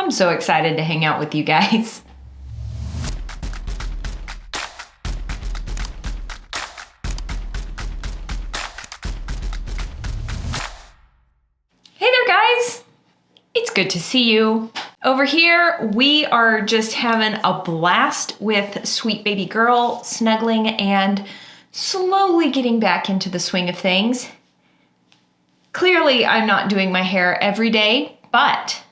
I'm so excited to hang out with you guys. Hey there, guys. It's good to see you. Over here, we are just having a blast with sweet baby girl, snuggling and slowly getting back into the swing of things. Clearly, I'm not doing my hair every day, but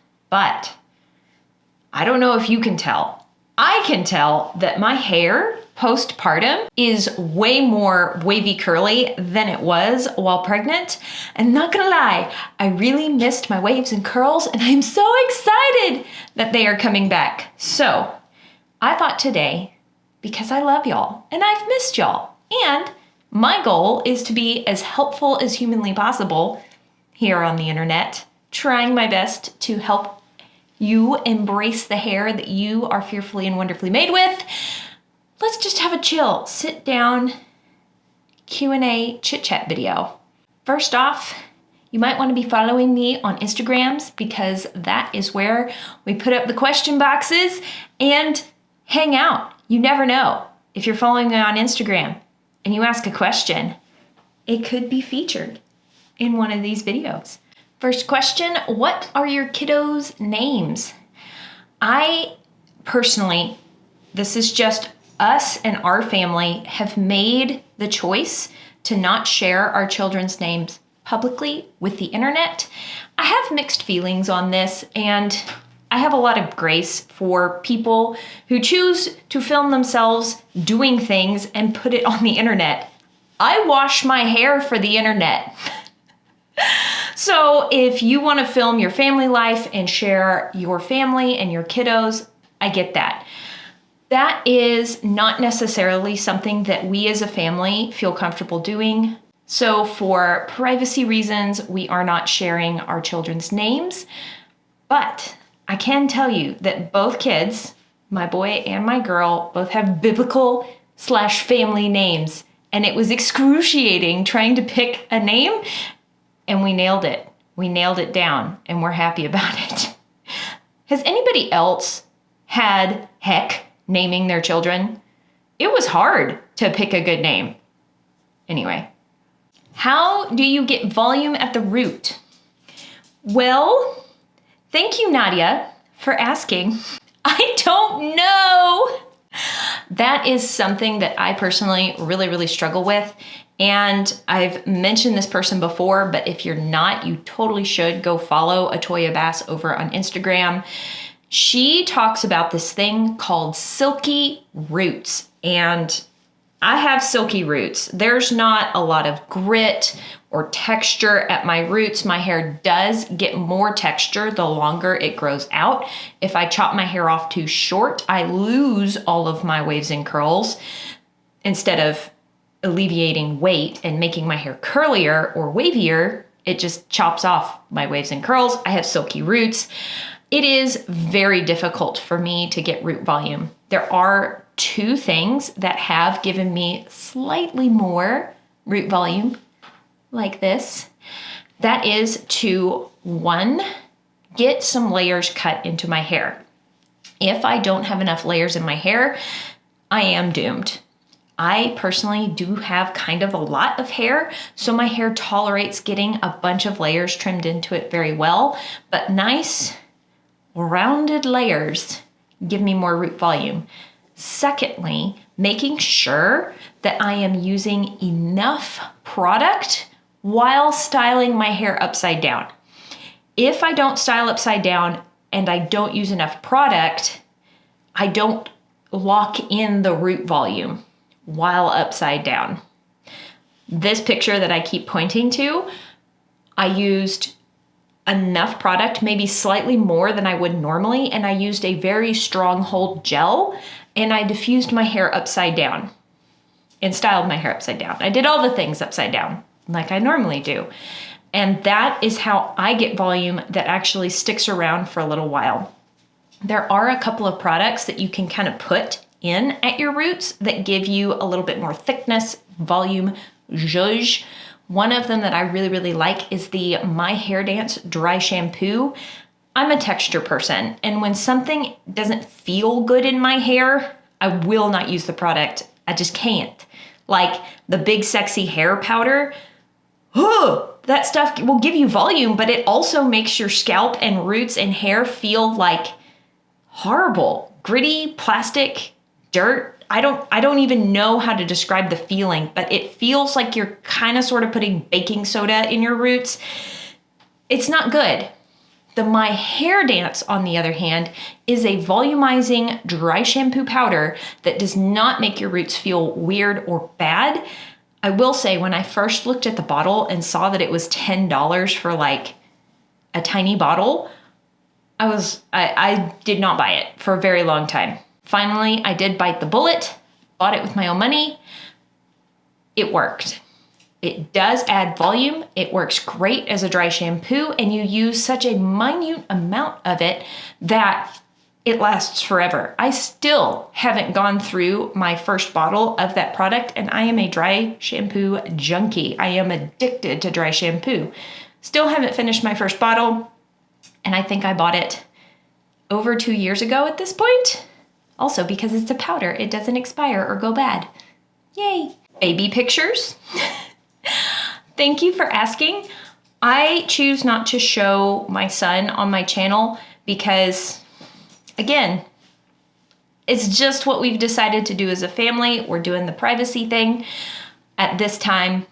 I don't know if you can tell. I can tell that my hair postpartum is way more wavy curly than it was while pregnant. And not gonna lie, I really missed my waves and curls, and I'm so excited that they are coming back. So I thought today, because I love y'all and I've missed y'all, and my goal is to be as helpful as humanly possible here on the internet, trying my best to help you embrace the hair that you are fearfully and wonderfully made with. Let's just have a chill, sit down, Q&A chit chat video. First off, you might want to be following me on Instagrams because that is where we put up the question boxes and hang out. You never know. If you're following me on Instagram and you ask a question, it could be featured in one of these videos. First question, what are your kiddos' names? I personally, this is just us and our family, have made the choice to not share our children's names publicly with the internet. I have mixed feelings on this, and I have a lot of grace for people who choose to film themselves doing things and put it on the internet. I wash my hair for the internet. So if you want to film your family life and share your family and your kiddos, I get that. That is not necessarily something that we as a family feel comfortable doing. So for privacy reasons, we are not sharing our children's names. But I can tell you that both kids, my boy and my girl, both have biblical/family names. And it was excruciating trying to pick a name. And we nailed it. We nailed it down, and we're happy about it. Has anybody else had heck naming their children? It was hard to pick a good name. Anyway, how do you get volume at the root? Well, thank you, Nadia, for asking. I don't know. That is something that I personally really struggle with. And I've mentioned this person before, but if you're not, you totally should go follow Atoya Bass over on Instagram. She talks about this thing called silky roots, and I have silky roots. There's not a lot of grit or texture at my roots. My hair does get more texture the longer it grows out. If I chop my hair off too short, I lose all of my waves and curls instead of alleviating weight and making my hair curlier or wavier. It just chops off my waves and curls. I have silky roots. It is very difficult for me to get root volume. There are two things that have given me slightly more root volume like this. That is to, one, get some layers cut into my hair. If I don't have enough layers in my hair, I am doomed. I personally do have kind of a lot of hair, so my hair tolerates getting a bunch of layers trimmed into it very well, but nice rounded layers give me more root volume. Secondly, making sure that I am using enough product while styling my hair upside down. If I don't style upside down and I don't use enough product, I don't lock in the root volume while upside down. This picture that I keep pointing to, I used enough product, maybe slightly more than I would normally, and I used a very strong hold gel, and I diffused my hair upside down and styled my hair upside down. I did all the things upside down like I normally do. And that is how I get volume that actually sticks around for a little while. There are a couple of products that you can kind of put in at your roots that give you a little bit more thickness, volume, zhuzh. One of them that I really like is the My Hair Dance Dry Shampoo. I'm a texture person, and when something doesn't feel good in my hair, I will not use the product. I just can't. Like the big sexy hair powder, that stuff will give you volume, but it also makes your scalp and roots and hair feel like horrible, gritty, plastic, dirt. I don't even know how to describe the feeling, but it feels like you're kind of sort of putting baking soda in your roots. It's not good. The My Hair Dance, on the other hand, is a volumizing dry shampoo powder that does not make your roots feel weird or bad. I will say, when I first looked at the bottle and saw that it was $10 for like a tiny bottle, I did not buy it for a very long time. Finally, I did bite the bullet, bought it with my own money. It worked. It does add volume. It works great as a dry shampoo, and you use such a minute amount of it that it lasts forever. I still haven't gone through my first bottle of that product, and I am a dry shampoo junkie. I am addicted to dry shampoo. Still haven't finished my first bottle, and I think I bought it over 2 years ago at this point. Also, because it's a powder, it doesn't expire or go bad. Yay. Baby pictures. Thank you for asking. I choose not to show my son on my channel because, again, it's just what we've decided to do as a family. We're doing the privacy thing at this time.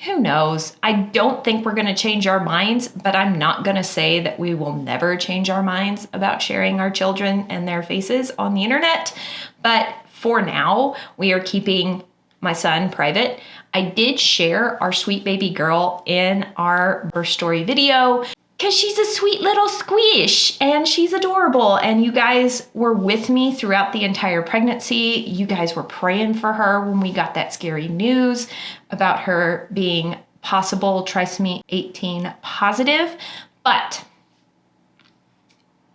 Who knows? I don't think we're going to change our minds, but I'm not going to say that we will never change our minds about sharing our children and their faces on the internet. But for now, we are keeping my son private. I did share our sweet baby girl in our birth story video because she's a sweet little squish and she's adorable. And you guys were with me throughout the entire pregnancy. You guys were praying for her when we got that scary news about her being possible trisomy 18 positive. But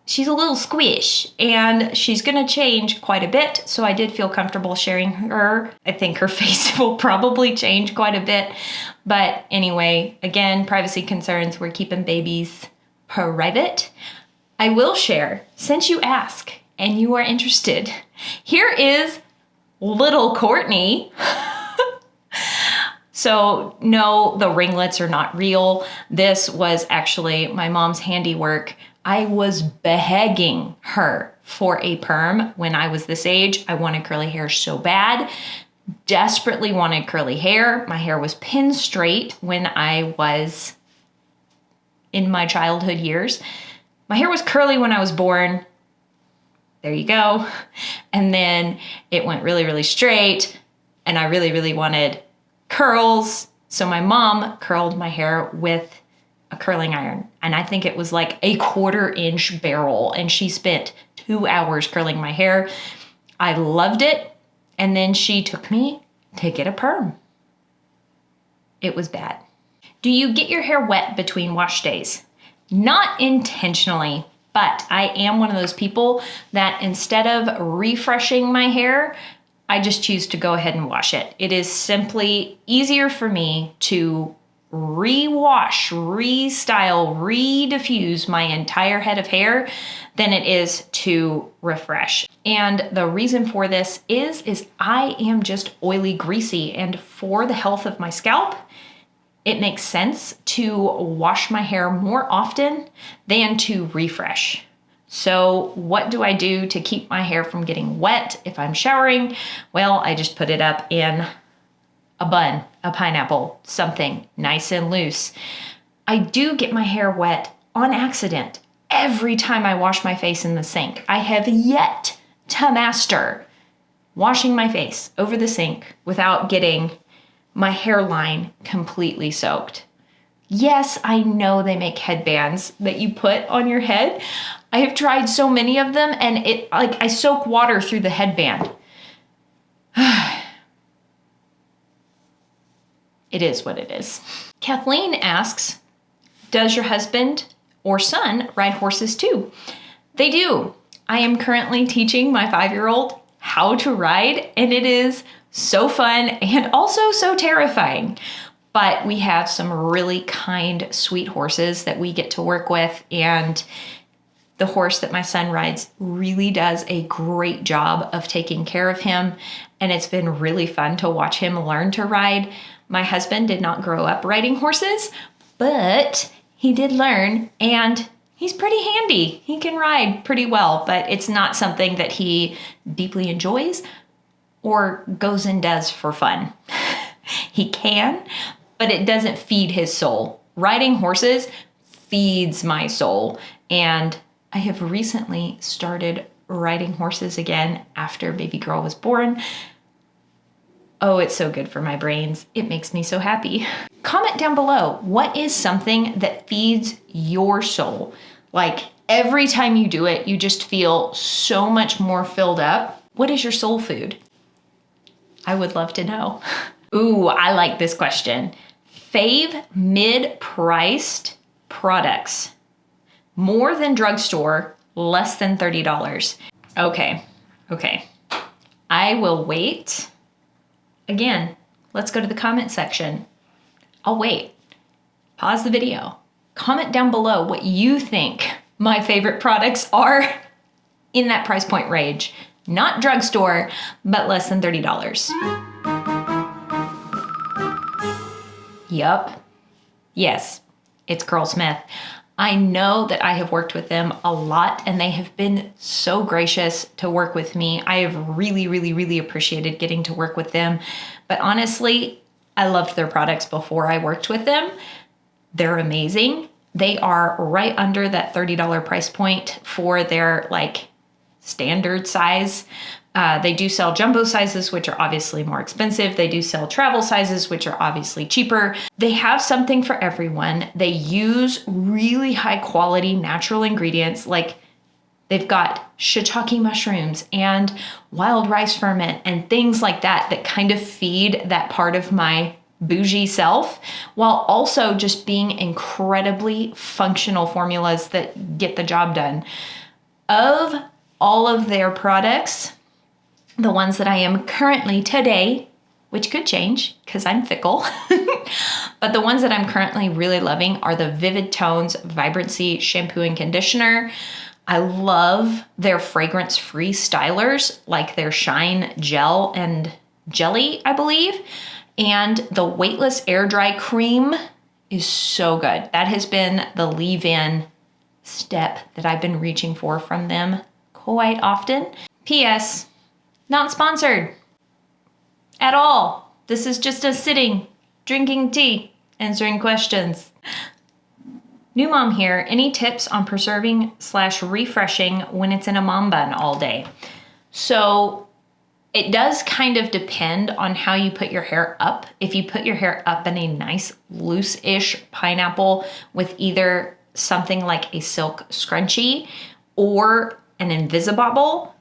she's a little squish and she's going to change quite a bit. So I did feel comfortable sharing her. I think her face will probably change quite a bit. But anyway, again, privacy concerns, we're keeping babies private. I will share, since you ask and you are interested, here is little Courtney. So no, the ringlets are not real. This was actually my mom's handiwork. I was begging her for a perm when I was this age. I wanted curly hair so bad, desperately wanted curly hair. My hair was pin straight when I was in my childhood years. My hair was curly when I was born. There you go. And then it went really, really straight, and I really, really wanted curls. So my mom curled my hair with a curling iron, and I think it was like a 1/4-inch barrel, and she spent 2 hours curling my hair. I loved it, and then she took me to get a perm. It was bad. Do you get your hair wet between wash days? Not intentionally, but I am one of those people that instead of refreshing my hair, I just choose to go ahead and wash it. It is simply easier for me to rewash, restyle, rediffuse my entire head of hair than it is to refresh. And the reason for this is I am just oily, greasy, and for the health of my scalp, it makes sense to wash my hair more often than to refresh. So what do I do to keep my hair from getting wet if I'm showering? Well, I just put it up in a bun, a pineapple, something nice and loose. I do get my hair wet on accident every time I wash my face in the sink. I have yet to master washing my face over the sink without getting my hairline completely soaked. Yes, I know they make headbands that you put on your head. I have tried so many of them, and I soak water through the headband. It is what it is. Kathleen asks, does your husband or son ride horses too? They do. I am currently teaching my 5-year-old how to ride, and it is so fun and also so terrifying. But we have some really kind, sweet horses that we get to work with, and The horse that my son rides really does a great job of taking care of him, and it's been really fun to watch him learn to ride. My husband did not grow up riding horses, but he did learn, and he's pretty handy. He can ride pretty well, but it's not something that he deeply enjoys or goes and does for fun. He can, but it doesn't feed his soul. Riding horses feeds my soul, and I have recently started riding horses again after baby girl was born. Oh, it's so good for my brains. It makes me so happy. Comment down below, what is something that feeds your soul? Like every time you do it, you just feel so much more filled up. What is your soul food? I would love to know. Ooh, I like this question. Fave mid-priced products. More than drugstore, less than $30. Okay. I will wait. Again, let's go to the comment section. I'll wait. Pause the video. Comment down below what you think my favorite products are in that price point range. Not drugstore, but less than $30. Yup. Yes, it's Curlsmith. I know that I have worked with them a lot, and they have been so gracious to work with me. I have really appreciated getting to work with them. But honestly, I loved their products before I worked with them. They're amazing. They are right under that $30 price point for their standard size. They do sell jumbo sizes, which are obviously more expensive. They do sell travel sizes, which are obviously cheaper. They have something for everyone. They use really high quality natural ingredients. Like they've got shiitake mushrooms and wild rice ferment and things like that that kind of feed that part of my bougie self, while also just being incredibly functional formulas that get the job done. Of all of their products, the ones that I am currently today, which could change because I'm fickle, but the ones that I'm currently really loving are the Vivid Tones Vibrancy Shampoo and Conditioner. I love their fragrance-free stylers, like their Shine Gel and Jelly, I believe. And the Weightless Air Dry Cream is so good. That has been the leave-in step that I've been reaching for from them quite often. P.S. Not sponsored at all. This is just us sitting, drinking tea, answering questions. New mom here. Any tips on preserving/refreshing when it's in a mom bun all day? So it does kind of depend on how you put your hair up. If you put your hair up in a nice loose-ish pineapple with either something like a silk scrunchie or an Invisibobble,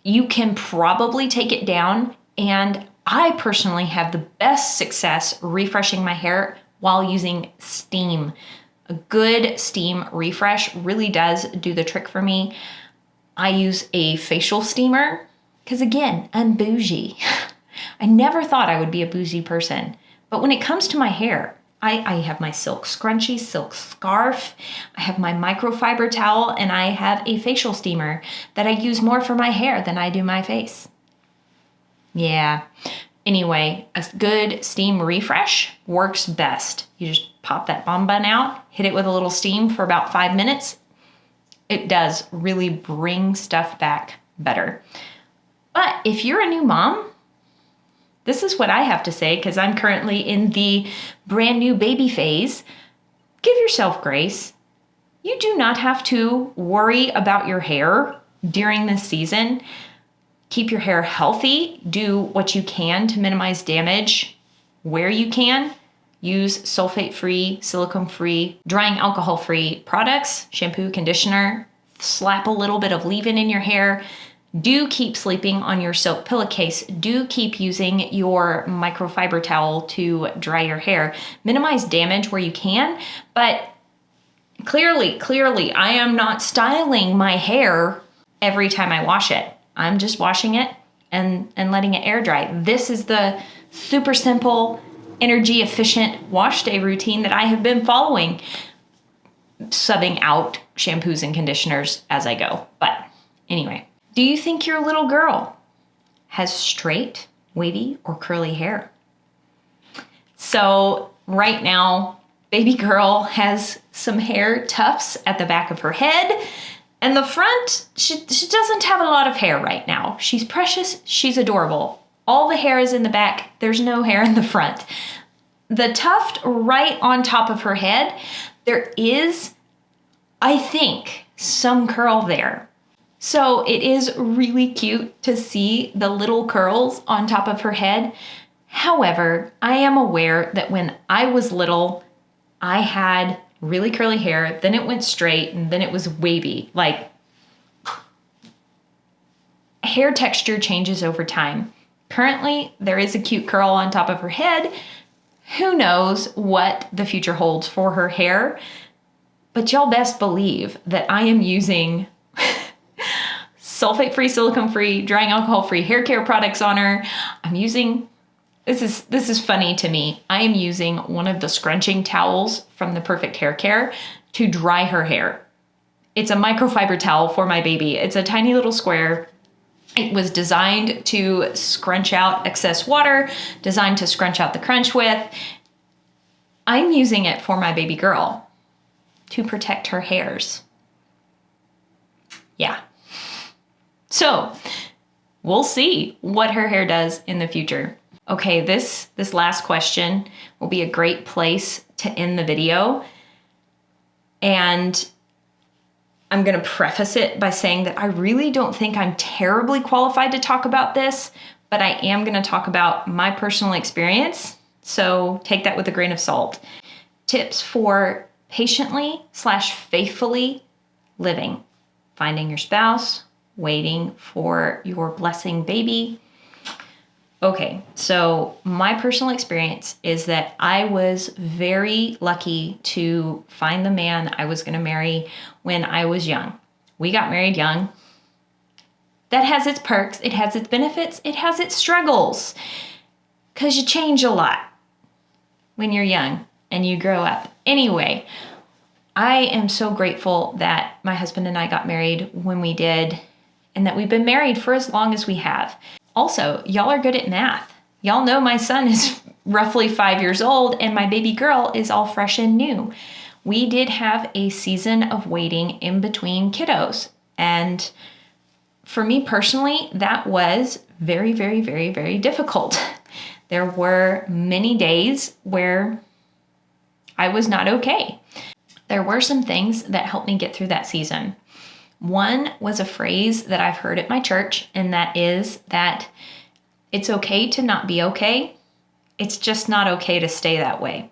you can probably take it down. And I personally have the best success refreshing my hair while using steam. A good steam refresh really does do the trick for me. I use a facial steamer because, again, I'm bougie. I never thought I would be a bougie person. But when it comes to my hair, I have my silk scrunchie, silk scarf, I have my microfiber towel, and I have a facial steamer that I use more for my hair than I do my face. Yeah. Anyway, a good steam refresh works best. You just pop that bomb bun out, hit it with a little steam for about 5 minutes. It does really bring stuff back better. But if you're a new mom, this is what I have to say because I'm currently in the brand new baby phase. Give yourself grace. You do not have to worry about your hair during this season. Keep your hair healthy. Do what you can to minimize damage where you can. Use sulfate-free, silicone-free, drying alcohol-free products, shampoo, conditioner. Slap a little bit of leave-in in your hair. Do keep sleeping on your silk pillowcase. Do keep using your microfiber towel to dry your hair. Minimize damage where you can, but clearly, I am not styling my hair every time I wash it. I'm just washing it and letting it air dry. This is the super simple, energy efficient wash day routine that I have been following. subbing out shampoos and conditioners as I go. But anyway, do you think your little girl has straight, wavy, or curly hair? So right now, baby girl has some hair tufts at the back of her head. And the front, she doesn't have a lot of hair right now. She's precious. She's adorable. All the hair is in the back. There's no hair in the front. The tuft right on top of her head, there is, I think, some curl there. So it is really cute to see the little curls on top of her head. However, I am aware that when I was little, I had really curly hair, then it went straight, and then it was wavy. Like, hair texture changes over time. Currently, there is a cute curl on top of her head. Who knows what the future holds for her hair? But y'all best believe that I am using sulfate-free, silicone-free, drying alcohol-free hair care products on her. I'm using, this is funny to me. I am using one of the scrunching towels from the Perfect Hair Care to dry her hair. It's a microfiber towel for my baby. It's a tiny little square. It was designed to scrunch out excess water, designed to scrunch out the crunch with. I'm using it for my baby girl to protect her hairs. Yeah. So we'll see what her hair does in the future. Okay, this last question will be a great place to end the video. And I'm going to preface it by saying that I really don't think I'm terribly qualified to talk about this, but I am going to talk about my personal experience. So take that with a grain of salt. Tips for patiently/faithfully living. Finding your spouse, waiting for your blessing baby. Okay, so my personal experience is that I was very lucky to find the man I was going to marry when I was young. We got married young. That has its perks, it has its benefits, it has its struggles. Because you change a lot when you're young and you grow up. Anyway, I am so grateful that my husband and I got married when we did, and that we've been married for as long as we have. Also, y'all are good at math. Y'all know my son is roughly 5 years old and my baby girl is all fresh and new. We did have a season of waiting in between kiddos. And for me personally, that was very, very, very, very difficult. There were many days where I was not okay. There were some things that helped me get through that season. One was a phrase that I've heard at my church, and that is that it's okay to not be okay. It's just not okay to stay that way.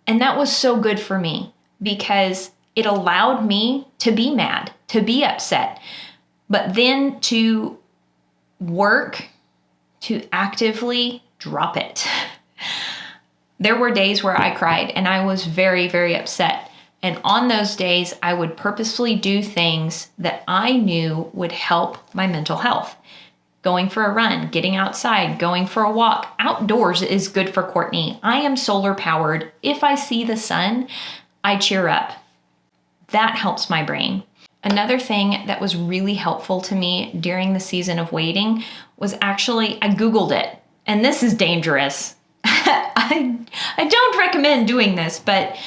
And that was so good for me because it allowed me to be mad, to be upset, but then to work to actively drop it. There were days where I cried and I was very, very upset. And on those days, I would purposefully do things that I knew would help my mental health. Going for a run, getting outside, going for a walk. Outdoors is good for Courtney. I am solar powered. If I see the sun, I cheer up. That helps my brain. Another thing that was really helpful to me during the season of waiting was actually, I Googled it. And this is dangerous. I don't recommend doing this, but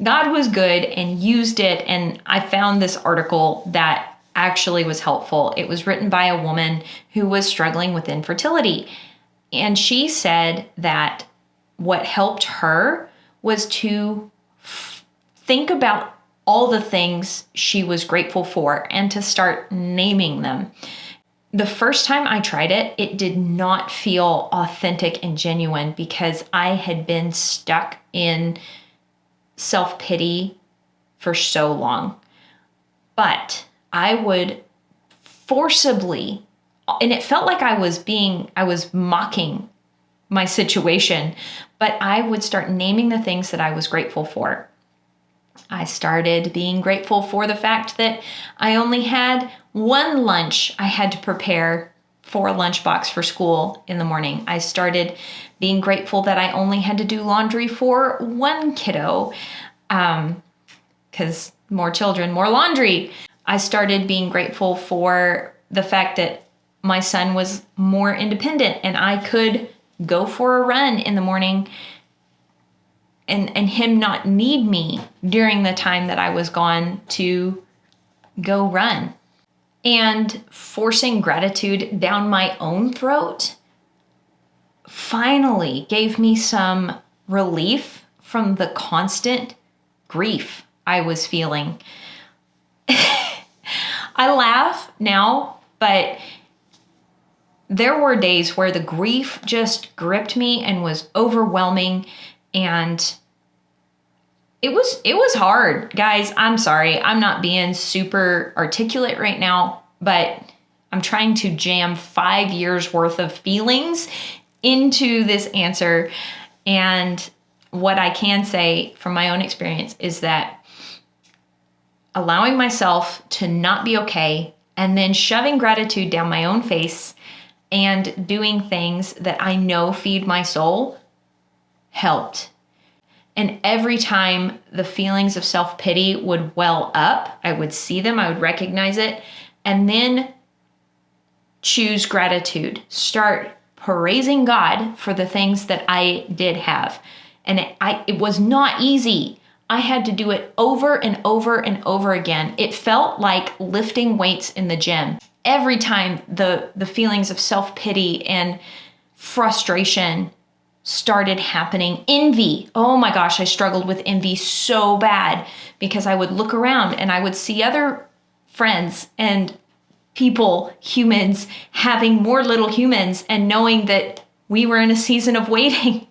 God was good and used it, and I found this article that actually was helpful. It was written by a woman who was struggling with infertility, and she said that what helped her was to think about all the things she was grateful for and to start naming them. The first time I tried it, it did not feel authentic and genuine because I had been stuck in self-pity for so long. But I would forcibly, and it felt like I was mocking my situation, but I would start naming the things that I was grateful for. I started being grateful for the fact that I only had one lunch I had to prepare for a lunchbox for school in the morning. I started being grateful that I only had to do laundry for one kiddo. Because because more children, more laundry. I started being grateful for the fact that my son was more independent and I could go for a run in the morning and him not need me during the time that I was gone to go run. And forcing gratitude down my own throat finally gave me some relief from the constant grief I was feeling. I laugh now, but there were days where the grief just gripped me and was overwhelming, and it was hard. Guys, I'm sorry. I'm not being super articulate right now, but I'm trying to jam 5 years worth of feelings into this answer. And what I can say from my own experience is that allowing myself to not be okay and then shoving gratitude down my own face and doing things that I know feed my soul helped. And every time the feelings of self-pity would well up, I would see them, I would recognize it, and then choose gratitude. Start praising God for the things that I did have. And it was not easy. I had to do it over and over and over again. It felt like lifting weights in the gym. Every time the feelings of self-pity and frustration started happening. Envy. Oh my gosh, I struggled with envy so bad because I would look around and I would see other friends and people, humans, having more little humans and knowing that we were in a season of waiting.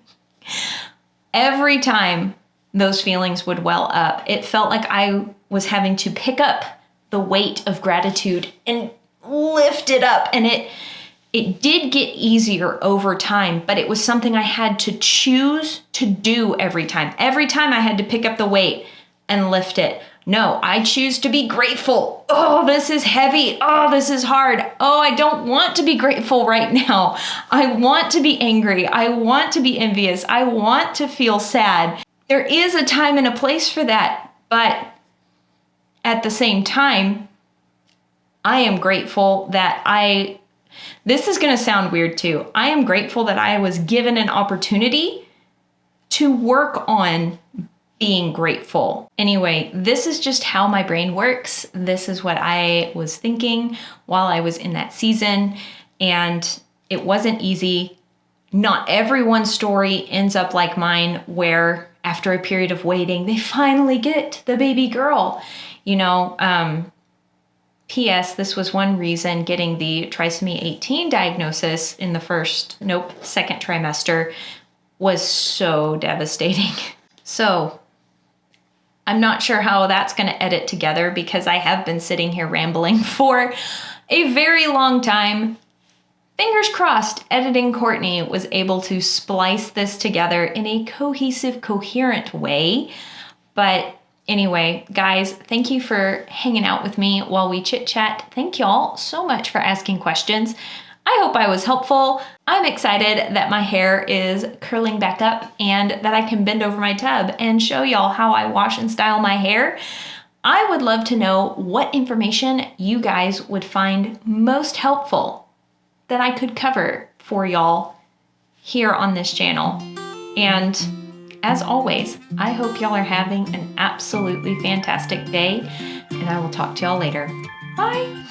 Every time those feelings would well up, it felt like I was having to pick up the weight of gratitude and lift it up. And it did get easier over time, but it was something I had to choose to do every time. Every time I had to pick up the weight and lift it. No, I choose to be grateful. Oh, this is heavy. Oh, this is hard. Oh, I don't want to be grateful right now. I want to be angry. I want to be envious. I want to feel sad. There is a time and a place for that, but at the same time, I am grateful that this is going to sound weird too. I am grateful that I was given an opportunity to work on being grateful. Anyway, this is just how my brain works. This is what I was thinking while I was in that season, and it wasn't easy. Not everyone's story ends up like mine, where after a period of waiting, they finally get the baby girl. P.S. This was one reason getting the trisomy 18 diagnosis in the second trimester was so devastating. So I'm not sure how that's going to edit together because I have been sitting here rambling for a very long time. Fingers crossed, editing Courtney was able to splice this together in a cohesive, coherent way. But anyway, guys, thank you for hanging out with me while we chit chat. Thank y'all so much for asking questions. I hope I was helpful. I'm excited that my hair is curling back up and that I can bend over my tub and show y'all how I wash and style my hair. I would love to know what information you guys would find most helpful that I could cover for y'all here on this channel. And as always, I hope y'all are having an absolutely fantastic day, and I will talk to y'all later. Bye.